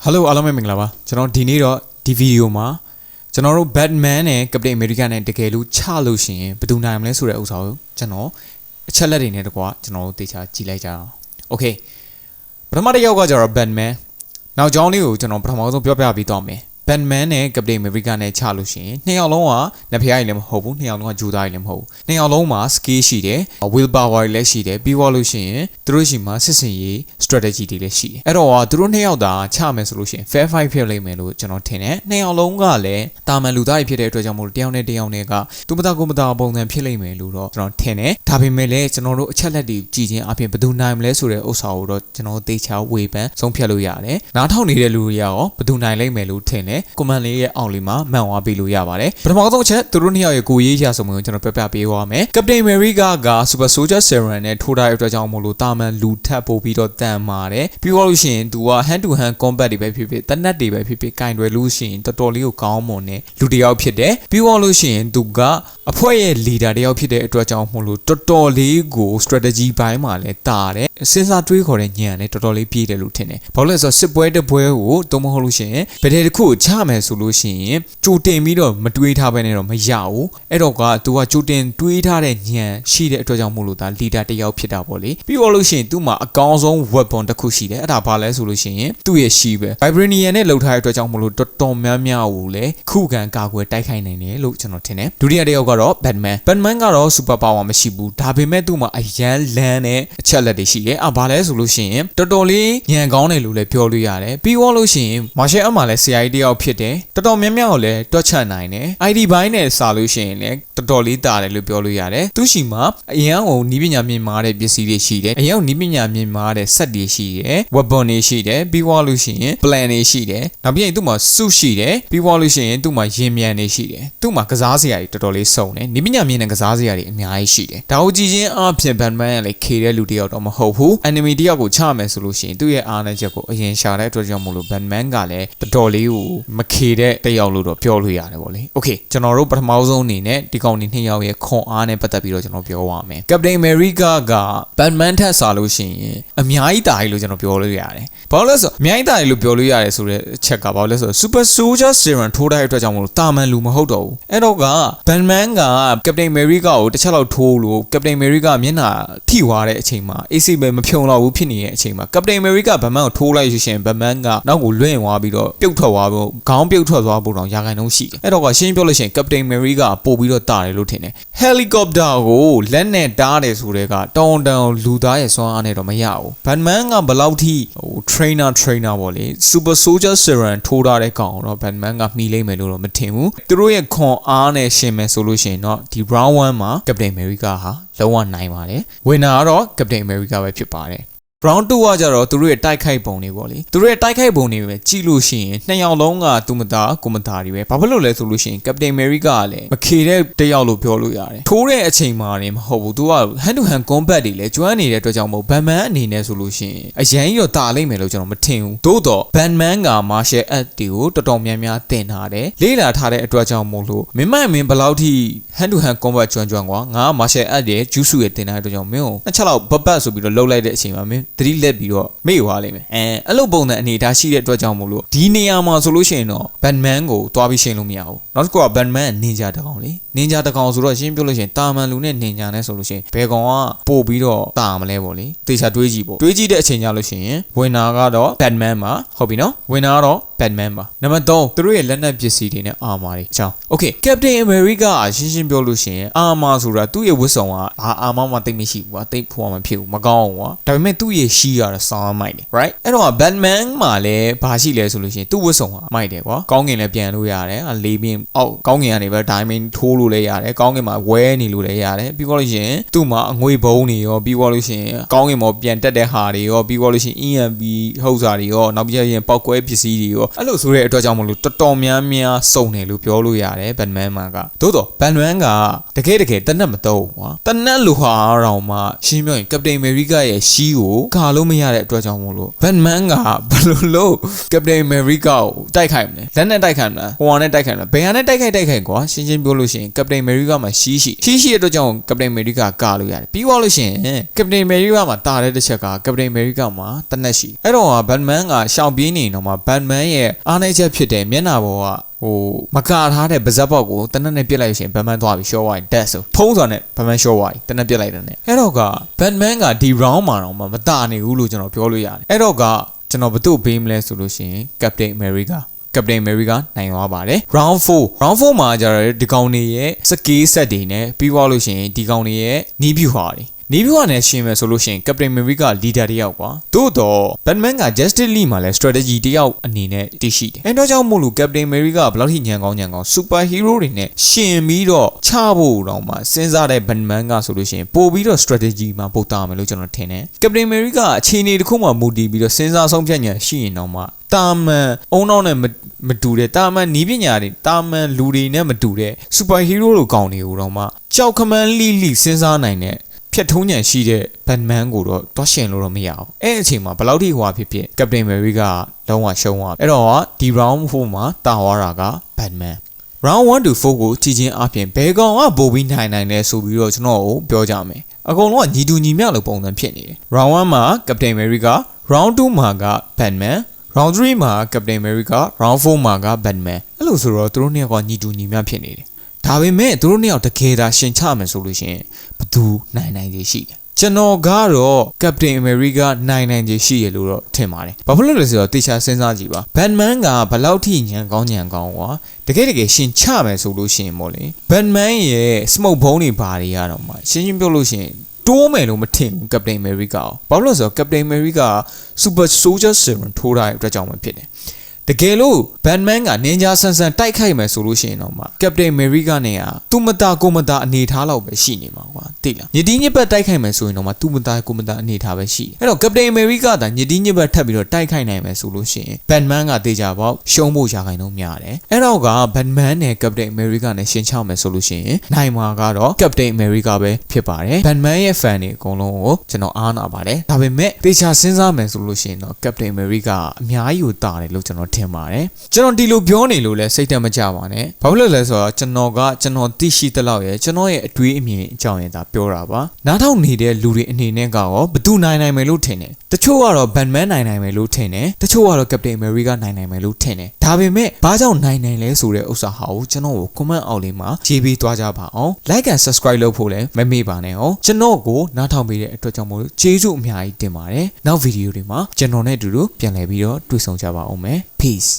Hello အားလုံးပဲမင်္ဂလာပါကျွန်တော်ဒီနေ့တော့ဒီဗီဒီယိုမှာကျွန်တော်တို့ Batman နဲ့ Captain America နဲ့တကယ်လို့ချလို့ရှိရင်ဘယ်သူနိုင်မလဲဆိုတဲ့ဥစ္စာကိုကျွန်တော်အချက်လက်တွေနဲ့တကွာကျွန်တော်တို့တေချာကြည့်လိုက်ကြအောင် Okay ပထမတစ်ယောက်ကကျတော့ Batman နောက်ကြောင်းလေးကိုကျွန်တော်ပထမဆုံးပြောပြပြီးတော့မယ် Batman နဲ့ Captain America နဲ့ချလို့ရှိရင်နှစ်ယောက်လုံးကနှစ်ဖျားကြီးလည်းမဟုတ်ဘူးနှစ်ယောက်လုံးကဂျူသားကြီးလည်းမဟုတ်ဘူးနှစ်ယောက်လုံးမှာ skill ရှိတယ် will power လည်းရှိတယ်ပြီးတော့လို့ရှိရင်သူတို့ရှိမှာစစ်စင်ရေး strategy တွေလည်းရှိတယ်အဲ့တော့သူတို့နှစ်ယောက်သာချမယ်ဆိုလို့ရှိရင် fair fight ဖြစ်လိမ့်မယ်လို့ကျွန်တော်ထင်တယ်နှစ်ယောက်လုံးကလည်းတာမန်လူသားတွေဖြစ်တဲ့အတွက်ကြောင့်မို့တယောက်နဲ့တယောက်နဲ့ကသူမသားကိုမသားပုံစံဖြစ်လိမ့်မယ်လို့တော့ကျွန်တော်ထင်တယ်ဒါပေမဲ့လည်းကျွန်တော်တို့အချက်လက်တွေကြည့်ခြင်းအပြင်ဘယ်သူနိုင်မလဲဆိုတဲ့ဥစ္စာကိုတော့ကျွန်တော်သေချာဝေဖန်ဆုံးဖြတ်လို့ရတယ်နားထောင်နေတဲ့လူတွေရောဘယ်သူနိုင်လိမ့်မယ်လို့ထင်တယ်comment လေးရဲ့အောက်လေးမှာမှန်သွားပေးလို့ရပါတယ်ပထမဆုံးအချက်သူတို့နှစ်ယောက်ရဲ့ကိုရေးရဆုံးကိုကျွန်တော်ပြပြပေးသွားမယ် Captain America က Super Soldier Serum နဲ့ထိုးထားတဲ့အတွက်ကြောင့်မို့လို့တာမန်လူထပ်ပို့ပြီးတော့တန်ပါတယ်ပြီးတော့လို့ရှိရင်သူက hand to hand combat တွေပဲဖြစ်ဖြစ်တနက်တွေပဲဖြစ်ဖြစ်ကင်တွယ်လို့ရှိရင်တော်တော်လေးကိုကောင်းမွန်တဲ့လူတစ်ယောက်ဖြစ်တယ်ပြီးတော့လို့ရှိရင်သူကအဖွဲ့ရဲ့ leader တစ်ယောက်ဖြစ်တဲ့အတွက်ကြောင့်မို့လို့တော်တော်လေးကို strategy ဘိုင်းမှာလည်းတာတယ်စဉ်းစားတွေးခေါ်တဲ့ဉာဏ်လည်းတော်တော်လေးပြည့်တယ်လို့ထင်တယ်ဘာလို့လဲဆိုတော့စစ်ပွဲတစ်ပွဲကိုတုံးမဟုတ်လို့ရှိရင်ဗတဲ့တစ်ခုကိုချမယ်ဆိုလို့ရှိရင်ကြိုတင်ပြီးတော့မတွေးထားဘဲနဲ့တော့မရဘူးအဲ့တော့ကသူကကြိုတင်တွေးထားတဲ့ဉာဏ်ရှိတဲ့အတွက်ကြောင့်မို့လို့ဒါ leader တစ်ယောက်ဖြစ်တာပေါ့လေပြီးတော့လို့ရှိရင်သူ့မှာအကောင်းဆုံး weapon တစ်ခုရှိတယ်အဲ့ဒါဘာလဲဆိုလို့ရှိရင်သူ့ရဲ့ shield ပဲ vibranium နဲ့လှုပ်ထားတဲ့အတွက်ကြောင့်မို့လို့တော်တော်များများကိုလည်းခုခံကာကွယ်တိုက်ခိုက်နိုင်တယ်လို့ကျွန်တော်ထင်တယ်ဒုတိယတစ်ယောက်ကတော့ Batman ကတော့ super power မရှိဘူးဒါပေမဲ့သူ့မှာအရန်လန်းတဲ့အချက်လက်တွေရှိတယ်ဘာလဲဆိုလို့ရှိရင်တော်တော်လေးညံကောင်းတယ်လို့လည်းပြောလို့ရတယ်ပြီးတော့လို့ရှိရင် martial art မှာလည်း CI တယောက်ဖြစ်တယ်တော်တော်များများကိုလည်းတွက်ချက်နိုင်တယ် ID ဘိုင်းနဲ့စာလို့ရှိရင်လည်းတော်တော်လေးတာတယ်လို့ပြောလို့ရတယ်သူရှိမှာအရန်ကိုနီးပညာမြင့်မားတဲ့ပစ္စည်းတွေရှိတယ်အရန်ကိုနီးပညာမြင့်မားတဲ့ set တွေရှိတယ် weapon တွေရှိတယ်ပြီးတော့လို့ရှိရင် plan တွေရှိတယ်နောက်ပြီးရင်သူ့မှာ suit ရှိတယ်ပြီးတော့လို့ရှိရင်သူ့မှာရင်မြန်တွေရှိတယ်သူ့မှာကစားစရာတွေတော်တော်လေးစုံတယ်နီးပညာမြင့်တဲ့ကစားစရာတွေအများကြီးရှိတယ်ဒါကိုကြည့်ချင်းအပြင် Batman ကလည်းခေတဲ့လူတယောက်တော့မဟုတ်ဘူး enemy တယောက်ကိုချမယ်ဆိုလို့ရှိရင်သူ့ရဲ့အားနည်းချက်ကိုအရင်ရှာတဲ့အတွက်ကြောင့်မို့လို့ Batman ကလည်းတော်တော်လေးကိုမခေတဲ့တယောက်လို့တော့ပြောလို့ရတယ်ပေါ့လေ Okay ကျွန်တော်တို့ပထမဆုံးအနေနဲ့ဒီကောင်ဒီနှစ်ယောက်ရဲ့ခွန်အားနဲ့ပတ်သက်ပြီးတော့ကျွန်တော်ပြောရမယ် Captain America က Batman ထက်စားလို့ရှိရင်အများကြီးတားလို့ကျွန်တော်ပြောလို့ရတယ်ဘာလို့လဲဆိုအများကြီးတားလို့ပြောလို့ရတယ်ဆိုတဲ့အချက်ကဘာလို့လဲဆို Super Soldier Serum ထိုးတဲ့အတွက်ကြောင့်မို့လို့တာမန်လူမဟုတ်တော့ဘူးအဲ့တော့က Batman က Captain America ကိုတစ်ချက်လောက်ထိုးလို့ Captain America မျက်နှာထိသွားတဲ့အချိန်မှာ AC ပဲမဖြုံတော့ဘူးဖြစ်နေတဲ့အချိန်မှာ Captain America Batman ကိုထိုးလိုက်ရှင် Batman ကနောက်ကိုလွင့်သွားပြီးတော့ပြုတ်ထွက်သွားဖို့ခေါင်းပြုတ်ထွက်သွားဖို့တော့ရာခိုင်နှုန်းရှိတယ်အဲ့တော့ကရှင်းပြောလို့ရှိရင် Captain America ပို့ပြီးတော့တာတယ်လို့ထင်တယ် Helicopter ကိုလက်နဲ့တားတယ်ဆိုတဲ့ကတောင်းလူသားရဲ့စွမ်းအားနဲ့တော့မရဘူး Batman ကဘယ်လောက်ထိtrainer ပေါ့လေ Super Soldier Serum ထိုးထားတဲ့ကောင်တော့ Batman ကမှီလိမ့်မယ်လို့တော့မထင်ဘူးသူတို့ရဲ့ခွန်အားနဲ့ရှင်မယ်ဆိုလို့ရှိရင်တော့ဒီ round 1မှာ Captain America ဟာလုံးဝနိုင်ပါတယ် winner ကတော့ Captain America ပဲဖြစ်ပါတယ်round 2ကကြတော့သူတို့ရဲ့တိုက်ခိုက်ပုံတွေပေါ့လေသူတို့ရဲ့တိုက်ခိုက်ပုံတွေပဲကြည့်လို့ရှိရင်နှစ်ယောက်လုံးကသူမသားကိုမသားတွေပဲဘာဖြစ်လို့လဲဆိုလို့ရှိရင် Captain America ကလည်းမခေတဲ့တယောက်လို့ပြောလို့ရတယ်ထိုးတဲ့အချိန်မှာနေမဟုတ်ဘူးသူက hand to hand combat တွေလည်းကျွမ်းနေတဲ့အတွက်ကြောင့်မို့ Batman အနေနဲ့ဆိုလို့ရှိရင်အရင်ရောတာလိမ့်မယ်လို့ကျွန်တော်မထင်ဘူးသို့တော့ Batman က martial art တွေကိုတော်တော်များများသင်ထားတယ်လေ့လာထားတဲ့အတွက်ကြောင့်မို့လို့မင်းဘယ်လောက်ထိ hand to hand combat ကျွမ်းကွာငါ martial art ရဲ့ juice ရဲ့သင်ထားတဲ့အတွက်ကြောင့်မင်းကိုနှစ်ချက်လောက်ပတ်ဆိုပြီးတော့လှုပ်လိုက်တဲ့အချိန်မှာမင်းသတိလက်ပြီးတော့မေ့သွားလိမ့်မယ်အဲ့လိုပုံစံအနေထားရှိတဲ့အတွက်ကြောင့်မို့လို့ဒီနေရာမှာဆိုလို့ရှိရင်တော့ Batman ကိုတွားပြီးရှင်းလို့မရဘူးနောက်တစ်ခုက Batman နင်ဂျာတကောင်လေနင်ဂျာတကောင်ဆိုတော့ရှင်းပြောလို့ရှိရင်တာမန်လူနဲ့နင်ဂျာနဲ့ဆိုလို့ရှိရင်ဘယ်ကောင်ကပို့ပြီးတော့တာမလဲပေါ့လေတေချာတွေးကြည့်ပေါ့တွေးကြည့်တဲ့အချိန်ကြလို့ရှိရင် winner ကတော့ Batman ပါဟုတ်ပြီနော် winner ကတော့ Batman ပါနံပါတ်3သူတို့ရဲ့လက်နက်ပစ္စည်းတွေနဲ့ armor တွေအကြောင်း Okay Captain America ရှင်းပြောလို့ရှိရင် armor ဆိုတာသူ့ရဲ့ဝတ်စုံကဘာ armor မှတိတ်မရှိဘူးကွာတိတ်ဖို့မှမဖြစ်ဘူးမကောင်းဘူးကွာဒါပေမဲ့သူ့ရဲ့ shield ကတော့ဆောင်းမိုက်တယ် right အဲ့တော့ Batman မှာလည်းဘာရှိလဲဆိုလို့ရှိရင်သူ့ဝတ်စုံကမိုက်တယ်ကွာကောင်းကင်လည်းပြန်လို့ရတယ်လေးပြင်းအောက်ကောင်းကင်ကနေပဲ diamond ထိုးလို့လည်းရတယ်ကောင်းကင်မှာဝဲနေလို့လည်းရတယ်ပြီးတော့လို့ရှိရင်သူ့မှာအငွေဘုံတွေရောပြီးတော့လို့ရှိရင်ကောင်းကင်မှာပြန်တက်တဲ့ဟာတွေရောပြီးတော့လို့ရှိရင် EMP ဟုတ်စာတွေရောနောက်ပြီးရင်ပောက်ကွဲပစ္စည်းတွေရောအဲ့လိုဆိုတဲ့အတွက်ကြောင့်မလို့တော်တော်များများစုံတယ်လို့ပြောလို့ရတယ် Batman မှာကသို့တော့ Batman ကတကယ်တနက်မတော့ကွာတနက်လိုဟာတော့မှရှင်းပြောရင် Captain America ရဲ့ shield ကိုခါလို့မရတဲ့အတွက်ကြောင့်မို့လို့ Batman ကဘယ်လိုလို့ Captain America ကိုတိုက်ခိုက်မလဲလက်နဲ့တိုက်ခိုက်မလားဟိုဟာနဲ့တိုက်ခိုက်မလားဘယ်ဟာနဲ့တိုက်ခိုက်ကွာရှင်းပြောလို့ရှိရင် Captain America မှာရှိတဲ့အတွက်ကြောင့် Captain America ကလို့ရတယ်ပြီးသွားလို့ရှိရင် Captain America မှာတာတဲ့တစ်ချက်က Captain America မှာတနက်ရှိအဲ့တော့ Batman ကရှောင်ပြေးနေတော့မှ Batman ရဲ့အားနည်းချက်ဖြစ်တဲ့မျက်နှာပေါ်ကမကာထားတဲ့ပါဇက်ပေါက်ကိုတနက်နဲ့ပြစ်လိုက်ရှင် Batman သွားပြီးရှော့သွားရင် dead ဆိုထုံးစွာနဲ့ Batman ရှော့သွားပြီတနက်ပြစ်လိုက်တဲ့နဲ့အဲ့တော့က Batman ကဒီ round မှာတော့မတာနေဘူးလို့ကျွန်တော်ပြောလို့ရတယ်အဲ့တော့ကကျွန်တော်ဘယ်သူ့ပေးမလဲဆိုလို့ရှိရင် Captain America နိုင်သွားပါတယ် round 4မှာကျတော့ဒီကောင်တွေရဲ့စကေးဆက်တွေနဲ့ပြီးသွားလို့ရှိရင်ဒီကောင်တွေရဲ့နီးဗျူဟာတွေနီးဗျူဟာနဲ့ရှင်းမယ်ဆိုလို့ရှိရင် Captain America leader တယောက်ကွာသို့တော့ Batman က Justice League မှာလည်း strategy တယောက်အနေနဲ့တည်ရှိတယ်အဲ့တော့ကြောင့်မို့လို့ Captain America ဘယ်လောက်ထိညံကောင်း super hero တွေနဲ့ရှင်ပြီးတော့ချဖို့တော့မှစဉ်းစားတဲ့ Batman ကဆိုလို့ရှိရင်ပို့ပြီးတော့ strategy မှာပို့တာမယ်လို့ကျွန်တော်ထင်တယ် Captain America အခြေအနေတစ်ခုမှမူတည်ပြီးတော့စဉ်းစားဆုံးဖြတ်ဉာဏ်ရှိရင်တော့မှတာမန်အုံနောက်နဲ့မတူတဲ့တာမန်နီးပညာတွေတာမန်လူတွေနဲ့မတူတဲ့ super hero လိုကောင်းနေဦးတော့မှကြောက်ခမန်းလိစဉ်းစားနိုင်တဲ့ဖြတ်ထုံးဉဏ်ရှိတဲ့ Batman ကိုတော့တွားရှင်လို့တော့မရအောင်အဲ့အချိန်မှာဘယ်လောက်ထိဟွာဖြစ် Captain America ကလုံးဝရှုံးသွားအဲ့တော့ဒီ round 4မှာတာဝါတာက Batman round 1 to 4ကိုကြည့်ချင်းအပြင်ဘယ်ကောင်ကပိုပြီးနိုင်လဲဆိုပြီးတော့ကျွန်တော်ကိုပြောကြမယ်အကုန်လုံးကညီတူညီမျှလို့ပုံစံဖြစ်နေတယ် round 1မှာ Captain America round 2မှာက Batman round 3မှာ Captain America round 4မှာက Batman အဲ့လိုဆိုတော့သူတို့နှစ်ယောက်ကညီတူညီမျှဖြစ်နေတယ်ဒါပေမဲ့သူတို့နှစ်ယောက်တကယ်သာရှင်ချမယ်ဆိုလို့ရှိရင်ဘသူနိုင်ကြီးရှိတယ်ကျွန်တော်ကတော့ Captain America နိုင်ကြီးရှိရလို့တော့ထင်ပါတယ်ဘာဖြစ်လို့လဲဆိုတော့တေချာစဉ်းစားကြည့်ပါ Batman ကဘယ်လောက်ထိညံကောင်းကွာတကယ်ရှင်ချမယ်ဆိုလို့ရှိရင်မို့လေ Batman ရဲ့ smoke bomb တွေဘာတွေရတော့မှရှင်းပြောလို့ရှိရင်တိုးမယ်လို့မထင်ဘူး Captain America ကိုဘာလို့လဲဆိုတော့ Captain America Super Soldier Serum ထိုးထားတဲ့အတွက်ကြောင့်ပဲဖြစ်တယ်တကယ်လို့ Batman ကနင်းကြားဆန်းတိုက်ခိုက်မယ်ဆိုလို့ရှိရင်တော့မှ Captain America နဲ့ကသူမတာကိုမတာအနေထားလောက်ပဲရှိနေမှာကွာသိလားညတိညစ်ပတ်တိုက်ခိုက်မယ်ဆိုရင်တော့မှသူမတာကိုမတာအနေထားပဲရှိအဲ့တော့ Captain America ကညတိညစ်ပတ်ထပ်ပြီးတော့တိုက်ခိုက်နိုင်မယ်ဆိုလို့ရှိရင် Batman ကတေချာပေါ့ရှုံးဖို့ရာခိုင်နှုန်းများတယ်အဲ့တော့က Batman နဲ့ Captain America နဲ့ရှင်းချမယ်ဆိုလို့ရှိရင်နိုင်မှာကတော့ Captain America ပဲဖြစ်ပါတယ် Batman ရဲ့ fan တွေအကုန်လုံးကိုကျွန်တော်အားနာပါတယ်ဒါပေမဲ့တေချာစဉ်းစားမယ်ဆိုလို့ရှိရင်တော့ Captain America အများကြီးကိုတာတယ်လို့ကျွန်တော်ထင်ပါတယ်ကျွန်တော်ဒီလိုပြောနေလို့လဲစိတ်တက်မကြပါနဲ့ဘာဖြစ်လို့လဲဆိုတော့ကျွန်တော်သိရှိသလောက်ရဲ့ကျွန်တော်ရဲ့အတွေးအမြင်အကြောင်းရင်းသာပြောတာပါနားထောင်နေတဲ့လူတွေအနေနဲ့ကရောဘသူနိုင်မယ်လို့ထင်တယ်တချို့ကတော့ Batman နိုင်မယ်လို့ထင်တယ်တချို့ကတော့ Captain America နိုင်မယ်လို့ထင်တယ်ဒါပေမဲ့ဘာကြောင့်နိုင်လဲဆိုတဲ့ဥစ္စာဟာကိုကျွန်တော်ကို comment အောက်လေးမှာရေးပေးသွားကြပါအောင် like and subscribe လုပ်ဖို့လည်းမမေ့ပါနဲ့အောင်ကျွန်တော်ကိုနားထောင်ပေးတဲ့အတွက်ကြောင့်မို့လို့ကျေးဇူးအများကြီးတင်ပါတယ်နောက်ဗီဒီယိုတွေမှာကျွန်တော်နဲ့အတူတူပြန်လည်ပြီးတော့တွေ့ဆုံကြပါအောင်မယ် peace